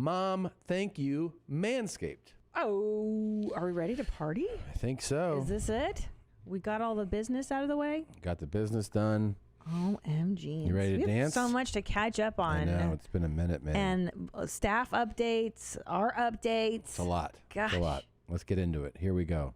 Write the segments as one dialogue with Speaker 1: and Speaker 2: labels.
Speaker 1: Mom, thank you, Manscaped.
Speaker 2: Oh, are we ready to party?
Speaker 1: I think so.
Speaker 2: Is this it? We got all the business out of the way?
Speaker 1: Got the business done.
Speaker 2: OMG.
Speaker 1: You ready to dance?
Speaker 2: So much to catch up on.
Speaker 1: I know, it's been a minute, man.
Speaker 2: And staff updates, our updates.
Speaker 1: It's a lot.
Speaker 2: Gosh.
Speaker 1: It's a lot. Let's get into it. Here we go.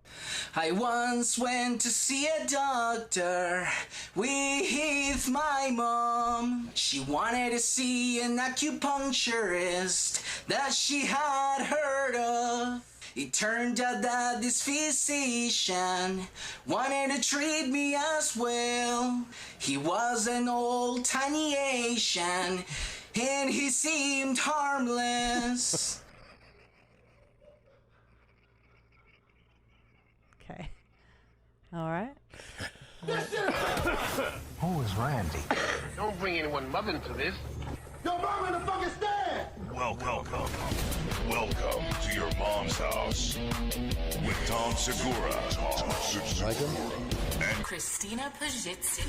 Speaker 3: I once went to see a doctor with my mom. She wanted to see an acupuncturist that she had heard of. It turned out that this physician wanted to treat me as well. He was an old tiny Asian and he seemed harmless.
Speaker 2: Okay. All right.
Speaker 4: Who is Randy?
Speaker 5: Don't bring anyone mother into this.
Speaker 6: Yo, mom in the fucking stand!
Speaker 7: Welcome to your mom's house with Tom Segura.
Speaker 1: Like him?
Speaker 7: And
Speaker 8: Christina Pajitsin.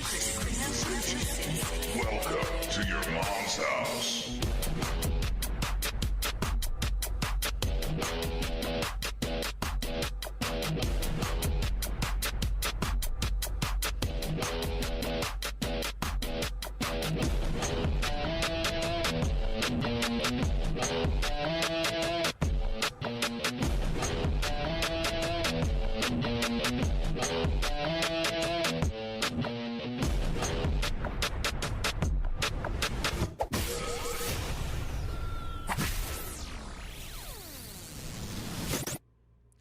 Speaker 7: welcome to your mom's house.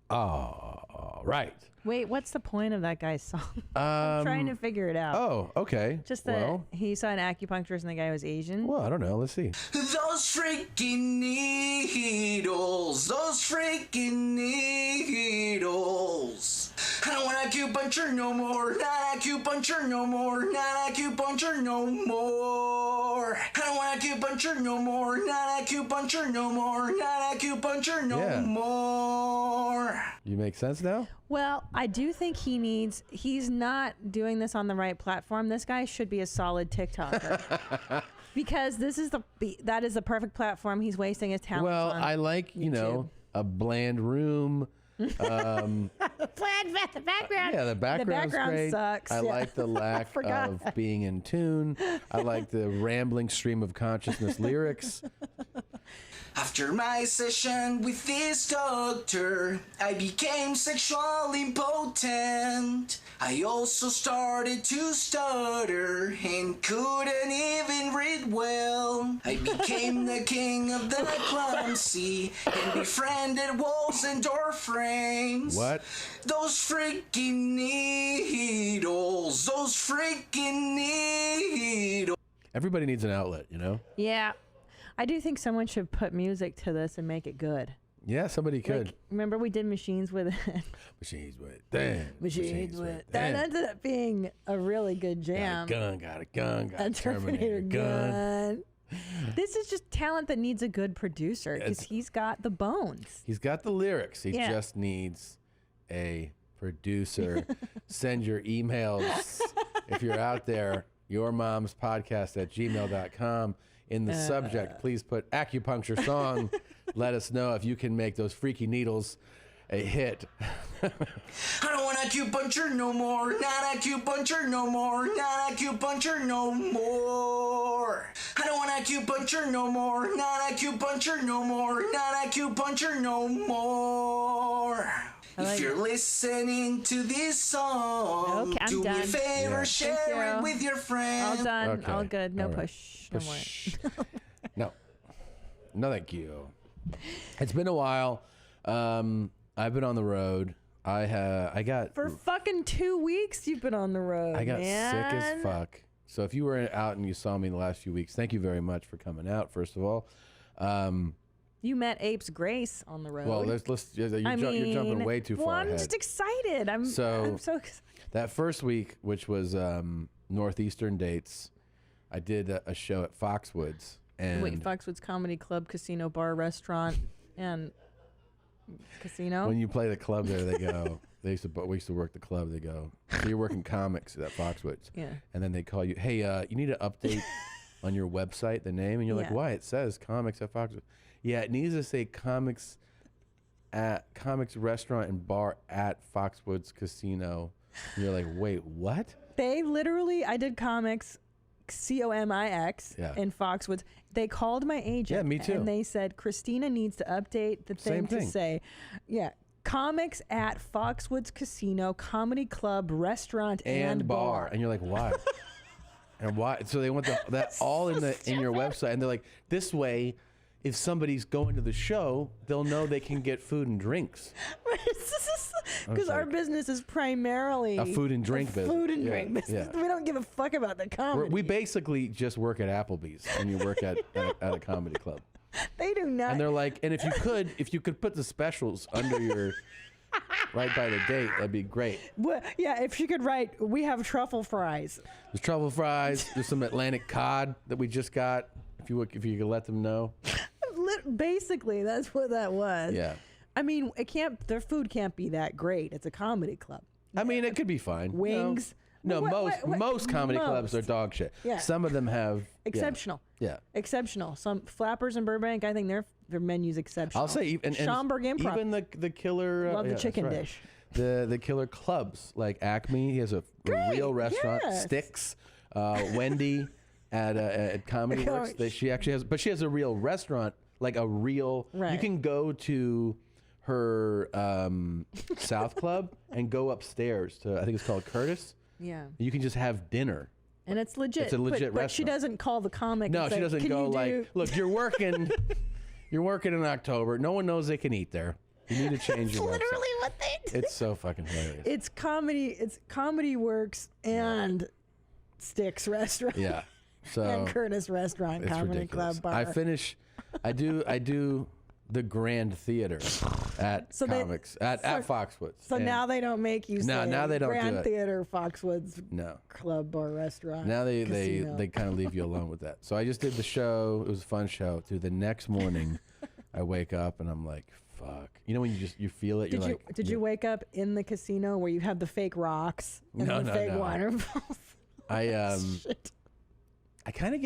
Speaker 1: All right.
Speaker 2: Wait, what's the point of that guy's song? I'm trying to figure it out.
Speaker 1: Oh, okay.
Speaker 2: Just that he saw an acupuncturist and the guy was Asian.
Speaker 1: Well, I don't know. Let's see.
Speaker 3: Those freaking needles, those freaking needles. I don't want acupuncture no more, not acupuncture no more, not acupuncture no more. I don't want acupuncture no more, not acupuncture no more, not acupuncture no more.
Speaker 1: You make sense now?
Speaker 2: Well, I do think he's not doing this on the right platform. This guy should be a solid TikToker. Because that is the perfect platform. He's wasting his talent.
Speaker 1: Well,
Speaker 2: on
Speaker 1: I like,
Speaker 2: YouTube.
Speaker 1: a bland room.
Speaker 2: The background.
Speaker 1: Yeah, the background's great.
Speaker 2: Sucks.
Speaker 1: I like the lack of being in tune. I like the rambling stream of consciousness lyrics.
Speaker 3: After my session with this doctor, I became sexually impotent. I also started to stutter and couldn't even read well. I became the king of the clumsy and befriended walls and door frames.
Speaker 1: What?
Speaker 3: Those freaking needles, those freaking needles.
Speaker 1: Everybody needs an outlet,
Speaker 2: Yeah. I do think someone should put music to this and make it good.
Speaker 1: Yeah, somebody could.
Speaker 2: Like, remember we did Machines with It?
Speaker 1: Machines with It.
Speaker 2: Machines with It. That ended up being a really good jam.
Speaker 1: Got a gun, got
Speaker 2: A Terminator gun. This is just talent that needs a good producer because he's got the bones.
Speaker 1: He's got the lyrics. He just needs a producer. Send your emails if you're out there. yourmomspodcast@gmail.com. In the subject, please put acupuncture song. Let us know if you can make those freaky needles a hit.
Speaker 3: I don't want acupuncture no more, not acupuncture no more, not acupuncture no more. I don't want acupuncture no more, not acupuncture no more, not acupuncture no more. If you're listening to this song, do me a favor, share it with your friends.
Speaker 2: All done,
Speaker 1: Okay.
Speaker 2: all good, no
Speaker 1: All right.
Speaker 2: push, no more.
Speaker 1: No, thank you. It's been a while. I've been on the road. I got
Speaker 2: For fucking 2 weeks you've been on the road.
Speaker 1: I got
Speaker 2: man.
Speaker 1: sick as fuck. So if you were out and you saw me in the last few weeks, thank you very much for coming out. First of all,
Speaker 2: You met Apes Grace on the road.
Speaker 1: well, you're jumping way too far
Speaker 2: I'm
Speaker 1: ahead.
Speaker 2: just excited. I'm so excited.
Speaker 1: That first week, which was Northeastern dates, I did a show at Foxwoods. And
Speaker 2: Wait, Foxwoods Comedy Club, Casino, Bar, Restaurant, and Casino?
Speaker 1: when you play the club there, they go. We used to work the club. They go, so you're working comics at Foxwoods.
Speaker 2: Yeah.
Speaker 1: And then they call you, hey, you need to update on your website the name, and you're like,
Speaker 2: Yeah.
Speaker 1: why? It says comics at Foxwoods. Yeah, it needs to say Comics Restaurant and Bar at Foxwoods Casino. And you're like, wait, what?
Speaker 2: They literally, I did Comics, COMIX, in Foxwoods. They called my agent.
Speaker 1: Yeah, me too.
Speaker 2: And they said, Christina needs to update the thing to say, Comics at Foxwoods Casino, Comedy Club, Restaurant, and Bar.
Speaker 1: And you're like, why? And why? So they want that all in your website. And they're like, this way, if somebody's going to the show, they'll know they can get food and drinks.
Speaker 2: Because our business is primarily
Speaker 1: a food and drink business.
Speaker 2: Food and drink business. We don't give a fuck about the comedy.
Speaker 1: We basically just work at Applebee's and you work at a comedy club.
Speaker 2: They do not.
Speaker 1: And they're like, and if you could put the specials under your right by the date, that'd be great.
Speaker 2: Well, yeah, if she could write, we have truffle fries.
Speaker 1: There's truffle fries. There's some Atlantic cod that we just got. If you could let them know.
Speaker 2: Basically, that's what that was.
Speaker 1: Yeah.
Speaker 2: I mean, their food can't be that great. It's a comedy club.
Speaker 1: I mean, it could be fine.
Speaker 2: Wings.
Speaker 1: No, most comedy clubs are dog shit.
Speaker 2: Yeah.
Speaker 1: Some of them have
Speaker 2: exceptional.
Speaker 1: Yeah.
Speaker 2: Exceptional. Some Flappers in Burbank, I think their menu's exceptional.
Speaker 1: I'll say even
Speaker 2: Schaumburg Improv.
Speaker 1: Even the killer
Speaker 2: love the chicken dish.
Speaker 1: The killer clubs like Acme, he has a real restaurant.
Speaker 2: Yes.
Speaker 1: Sticks, Wendy at Comedy Works. She actually has, but she has a real restaurant, like a real.
Speaker 2: Right.
Speaker 1: You can go to her South Club and go upstairs to, I think it's called Curtis.
Speaker 2: Yeah.
Speaker 1: You can just have dinner.
Speaker 2: And it's legit.
Speaker 1: It's a legit
Speaker 2: but she
Speaker 1: restaurant.
Speaker 2: doesn't call the comic.
Speaker 1: No,
Speaker 2: and
Speaker 1: she
Speaker 2: say,
Speaker 1: doesn't
Speaker 2: "Can
Speaker 1: go
Speaker 2: you
Speaker 1: like, look, you're working in October. No one knows they can eat there. You need to change your website.
Speaker 2: Literally what they do.
Speaker 1: It's so fucking hilarious.
Speaker 2: It's Comedy Works and Sticks Restaurant.
Speaker 1: Yeah. So
Speaker 2: and Curtis Restaurant,
Speaker 1: it's
Speaker 2: Comedy
Speaker 1: ridiculous.
Speaker 2: Club Bar.
Speaker 1: I do the Grand Theater at Comics at Foxwoods.
Speaker 2: So now they don't make you say
Speaker 1: now they don't
Speaker 2: Grand
Speaker 1: do it.
Speaker 2: Theater, Foxwoods,
Speaker 1: No.
Speaker 2: Club Bar Restaurant.
Speaker 1: Now they
Speaker 2: casino.
Speaker 1: kind of leave you alone with that. So I just did the show. It was a fun show. Through the next morning, I wake up and I'm like, fuck. You know when you feel it?
Speaker 2: Did you wake up in the casino where you have the fake rocks and the fake waterfalls?
Speaker 1: Shit. I kind of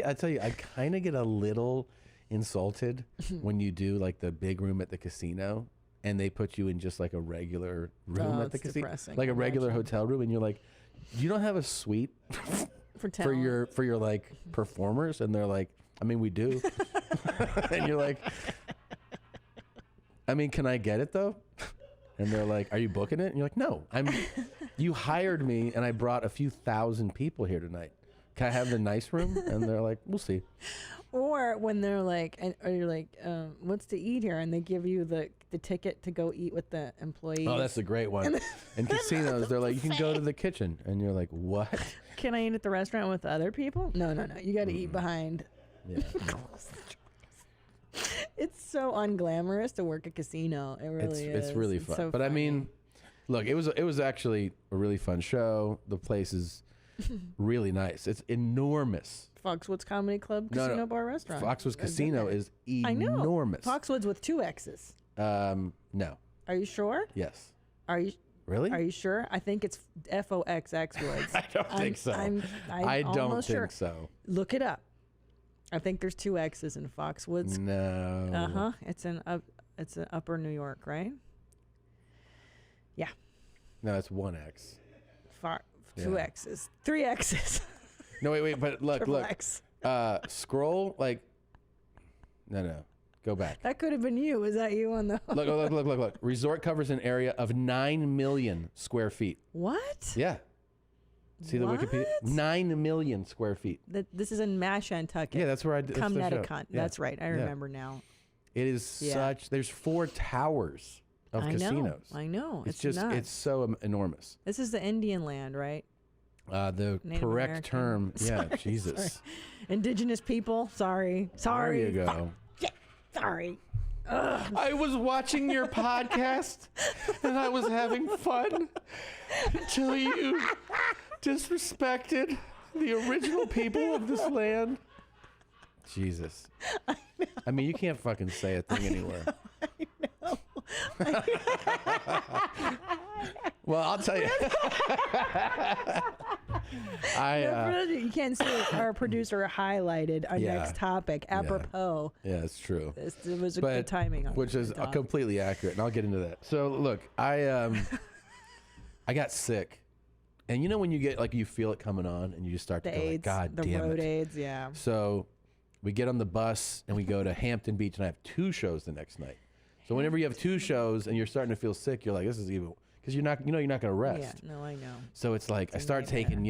Speaker 1: get a little insulted when you do like the big room at the casino and they put you in just like a regular room at the casino, like a regular hotel room, and you're like, you don't have a suite for your like performers, and they're like, I mean, we do. And you're like, I mean, can I get it though? And they're like, are you booking it? And you're like, no, you hired me and I brought a few thousand people here tonight. Can I have the nice room? And they're like, we'll see.
Speaker 2: Or when they're like, or you're like, what's to eat here? And they give you the ticket to go eat with the employees.
Speaker 1: Oh, that's a great one. In casinos, they're like, you can go to the kitchen. And you're like, what?
Speaker 2: Can I eat at the restaurant with other people? No. You got to eat behind.
Speaker 1: Yeah.
Speaker 2: It's so unglamorous to work a casino. It really is.
Speaker 1: It's really fun.
Speaker 2: So
Speaker 1: but
Speaker 2: funny.
Speaker 1: I mean, look, it was actually a really fun show. The place is really nice. It's enormous.
Speaker 2: Foxwoods Comedy Club Casino Bar Restaurant.
Speaker 1: Foxwoods Casino is enormous.
Speaker 2: Foxwoods with 2 X's.
Speaker 1: No.
Speaker 2: Are you sure?
Speaker 1: Yes.
Speaker 2: Are you
Speaker 1: really?
Speaker 2: Are you sure? I think it's FOXX Woods.
Speaker 1: I don't think so. I don't think so.
Speaker 2: Look it up. I think there's 2 X's in Foxwoods.
Speaker 1: No.
Speaker 2: It's in Upper New York, right? Yeah.
Speaker 1: No, it's 1X.
Speaker 2: 2 X's. 3 X's.
Speaker 1: No, wait, but look.
Speaker 2: X.
Speaker 1: Scroll like. No. Go back.
Speaker 2: That could have been you. Is that you on the?
Speaker 1: Look. Resort covers an area of 9 million square feet.
Speaker 2: What?
Speaker 1: Yeah. See the Wikipedia? 9 million square feet.
Speaker 2: This is in Mashantucket.
Speaker 1: Yeah, that's where I did.
Speaker 2: Connecticut. That's right. I remember now.
Speaker 1: It is such. There's 4 towers of casinos.
Speaker 2: I know.
Speaker 1: It's just nuts. It's so enormous.
Speaker 2: This is the Indian land, right?
Speaker 1: The
Speaker 2: Native
Speaker 1: correct
Speaker 2: American.
Speaker 1: term.
Speaker 2: Sorry,
Speaker 1: Yeah, Jesus.
Speaker 2: sorry. Indigenous people. Sorry.
Speaker 1: There you go.
Speaker 2: Sorry.
Speaker 1: I was watching your podcast and I was having fun until you disrespected the original people of this land. Jesus. I mean, you can't fucking say a thing anywhere.
Speaker 2: I know.
Speaker 1: Well, I'll tell you.
Speaker 2: You can't see our producer highlighted our next topic apropos.
Speaker 1: Yeah, it's true.
Speaker 2: It was good timing.
Speaker 1: Which is completely accurate, and I'll get into that. So look, I got sick. And you know when you get like you feel it coming on and you just start to go like, God damn it.
Speaker 2: The road AIDS, yeah.
Speaker 1: So we get on the bus and we go to Hampton Beach and I have 2 shows the next night. So whenever you have 2 shows and you're starting to feel sick, you're like, this is evil. Because you're not going to rest.
Speaker 2: Yeah, no, I know.
Speaker 1: So it's like I start taking,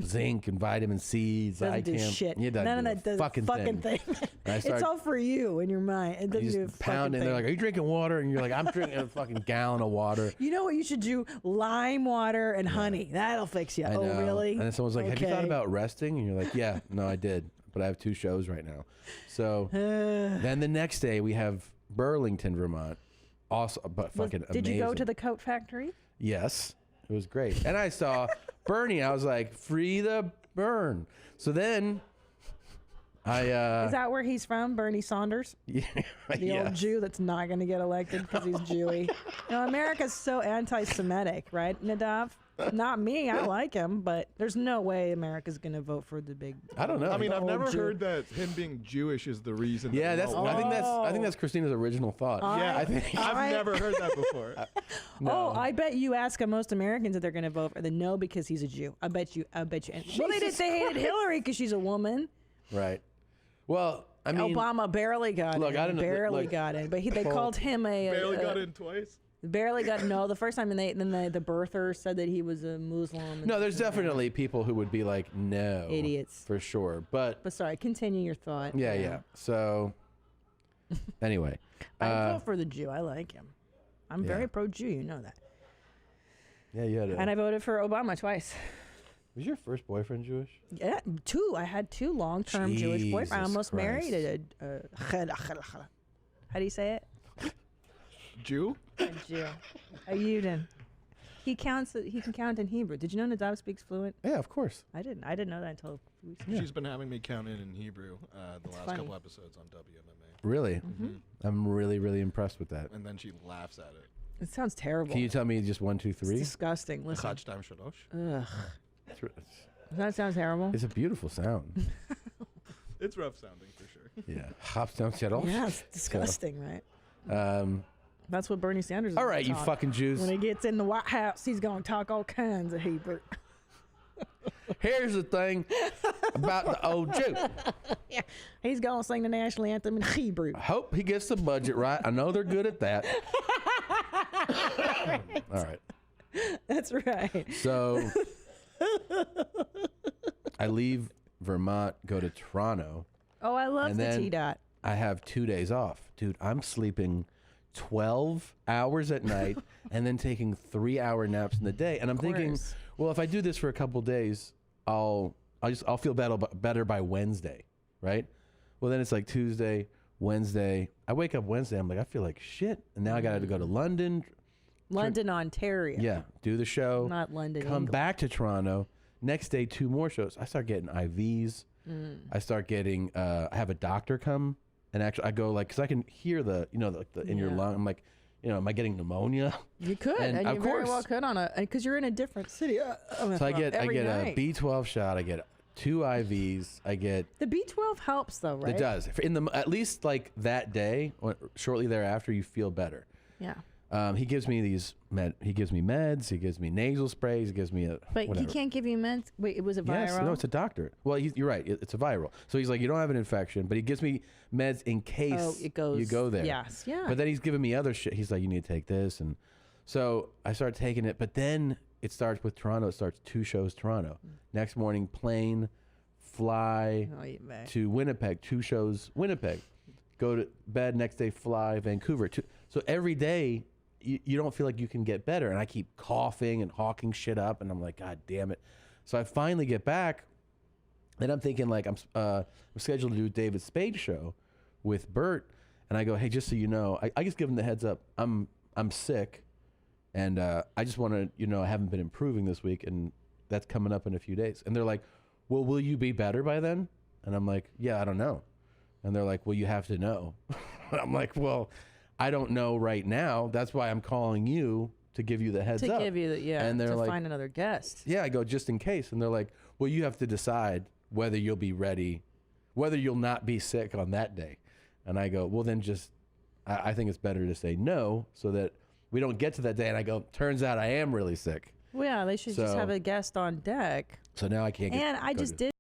Speaker 1: zinc and vitamin C,
Speaker 2: doesn't do shit.
Speaker 1: None of that does fucking thing.
Speaker 2: It's all for you in your mind. It doesn't do a fucking thing.
Speaker 1: They're like, are you drinking water? And you're like, I'm drinking a fucking gallon of water.
Speaker 2: You know what you should do? Lime water and honey. That'll fix you.
Speaker 1: I know.
Speaker 2: Oh, really?
Speaker 1: And then someone's like, have you thought about resting? And you're like, yeah, no, I did. But I have 2 shows right now. So then the next day we have Burlington, Vermont. Awesome, but fucking amazing.
Speaker 2: Did you go to the coat factory?
Speaker 1: Yes, it was great. And I saw Bernie. I was like, free the burn. So then I...
Speaker 2: Is that where he's from, Bernie Saunders?
Speaker 1: Yeah.
Speaker 2: The old Jew that's not going to get elected because he's Jewy. No, America's so anti-Semitic, right, Nadav? Not me. I like him, but there's no way America's going to vote for the big...
Speaker 1: I don't know.
Speaker 4: I mean, I've never heard that him being Jewish is the reason.
Speaker 1: Yeah, I think that's Christina's original thought.
Speaker 4: I've never heard that before.
Speaker 1: No.
Speaker 2: Oh, I bet you ask most Americans if they're going to vote for the no because he's a Jew. I bet you. Well, they hated Hillary because she's a woman.
Speaker 1: Right. Well, I mean,
Speaker 2: Obama barely got in.
Speaker 1: I don't know.
Speaker 2: Barely got in, but they called him a...
Speaker 4: Barely got in twice?
Speaker 2: Barely got the first time, and then the birther said that he was a Muslim.
Speaker 1: No, there's definitely people who would be like, no,
Speaker 2: idiots
Speaker 1: for sure. But
Speaker 2: sorry, continue your thought.
Speaker 1: Yeah. So anyway,
Speaker 2: I vote for the Jew. I like him. I'm very pro-Jew. You know that.
Speaker 1: Yeah, you had.
Speaker 2: And I voted for Obama twice.
Speaker 1: Was your first boyfriend Jewish?
Speaker 2: Yeah, 2. I had 2 long-term Jewish boyfriends. I almost married a how do you say it?
Speaker 4: Jew?
Speaker 2: A Jew. A Yudin. He can count in Hebrew. Did you know Nadav speaks fluent?
Speaker 1: Yeah, of course.
Speaker 2: I didn't know that until a few weeks ago.
Speaker 4: She's been having me count in Hebrew the last couple episodes on WMMA.
Speaker 1: Really?
Speaker 2: Mm-hmm.
Speaker 1: I'm really, really impressed with that.
Speaker 4: And then she laughs at it.
Speaker 2: It sounds terrible.
Speaker 1: Can you tell me just 1, 2, 3?
Speaker 2: It's disgusting. Listen. Ugh. That sounds terrible.
Speaker 1: It's a beautiful sound.
Speaker 4: It's rough sounding for sure.
Speaker 1: Yeah.
Speaker 2: Yeah, it's disgusting, right? That's what Bernie Sanders is.
Speaker 1: All right, you
Speaker 2: talk.
Speaker 1: fucking Jews.
Speaker 2: When he gets in the White House, he's going to talk all kinds of Hebrew.
Speaker 1: Here's the thing about the old Jew.
Speaker 2: Yeah, he's going to sing the national anthem in Hebrew.
Speaker 1: I hope he gets the budget right. I know they're good at that. All right.
Speaker 2: That's right.
Speaker 1: So I leave Vermont, go to Toronto.
Speaker 2: Oh, I love
Speaker 1: and
Speaker 2: the
Speaker 1: then
Speaker 2: T-Dot.
Speaker 1: I have 2 days off. Dude, I'm sleeping 12 hours at night and then taking 3-hour naps in the day. And I'm thinking, well, if I do this for a couple days, I'll feel better by Wednesday, right? Well, then it's like Tuesday, Wednesday. I wake up Wednesday, I'm like, I feel like shit. And now I got to go to London.
Speaker 2: Ontario.
Speaker 1: Yeah, do the show.
Speaker 2: Not London,
Speaker 1: Come
Speaker 2: England.
Speaker 1: back to Toronto. Next day, 2 more shows. I start getting IVs. I start getting, I have a doctor come. And actually, I go like, because I can hear the in your lung. I'm like, am I getting pneumonia?
Speaker 2: You could, and you very well could because you're in a different city.
Speaker 1: So I get a B12 shot. I get 2 IVs. I get
Speaker 2: the B12 helps though, right?
Speaker 1: It does. At least like that day, shortly thereafter, you feel better.
Speaker 2: Yeah.
Speaker 1: He gives me he gives me meds. He gives me nasal sprays. He gives me
Speaker 2: But
Speaker 1: whatever.
Speaker 2: he can't give you meds. Wait, it was a viral?
Speaker 1: Yes, no, it's a doctor. Well, you're right. It's a viral. So he's like, you don't have an infection, but he gives me meds in case you go there.
Speaker 2: Yes, yeah.
Speaker 1: But then he's giving me other shit. He's like, you need to take this, and so I start taking it. But then it starts with Toronto. It starts 2 shows Toronto. Next morning, plane, fly to Winnipeg. 2 shows Winnipeg. Go to bed. Next day, fly Vancouver. So every day. You don't feel like you can get better. And I keep coughing and hawking shit up. And I'm like, God damn it. So I finally get back. And I'm thinking like I'm scheduled to do David Spade's show with Bert. And I go, hey, just so you know, I just give him the heads up. I'm sick. And I just want to, I haven't been improving this week. And that's coming up in a few days. And they're like, well, will you be better by then? And I'm like, yeah, I don't know. And they're like, well, you have to know. I'm like, well, I don't know right now. That's why I'm calling you to give you the heads
Speaker 2: to
Speaker 1: up.
Speaker 2: give you the
Speaker 1: And they're
Speaker 2: to
Speaker 1: like,
Speaker 2: find another guest.
Speaker 1: yeah, I go, just in case. And they're like, well, you have to decide whether you'll be ready, whether you'll not be sick on that day. And I go, well, then just, I think it's better to say no so that we don't get to that day. And I go, turns out I am really sick.
Speaker 2: Well, yeah, they should just
Speaker 1: So-
Speaker 2: have a guest on deck.
Speaker 1: So now I can't get
Speaker 2: And I just did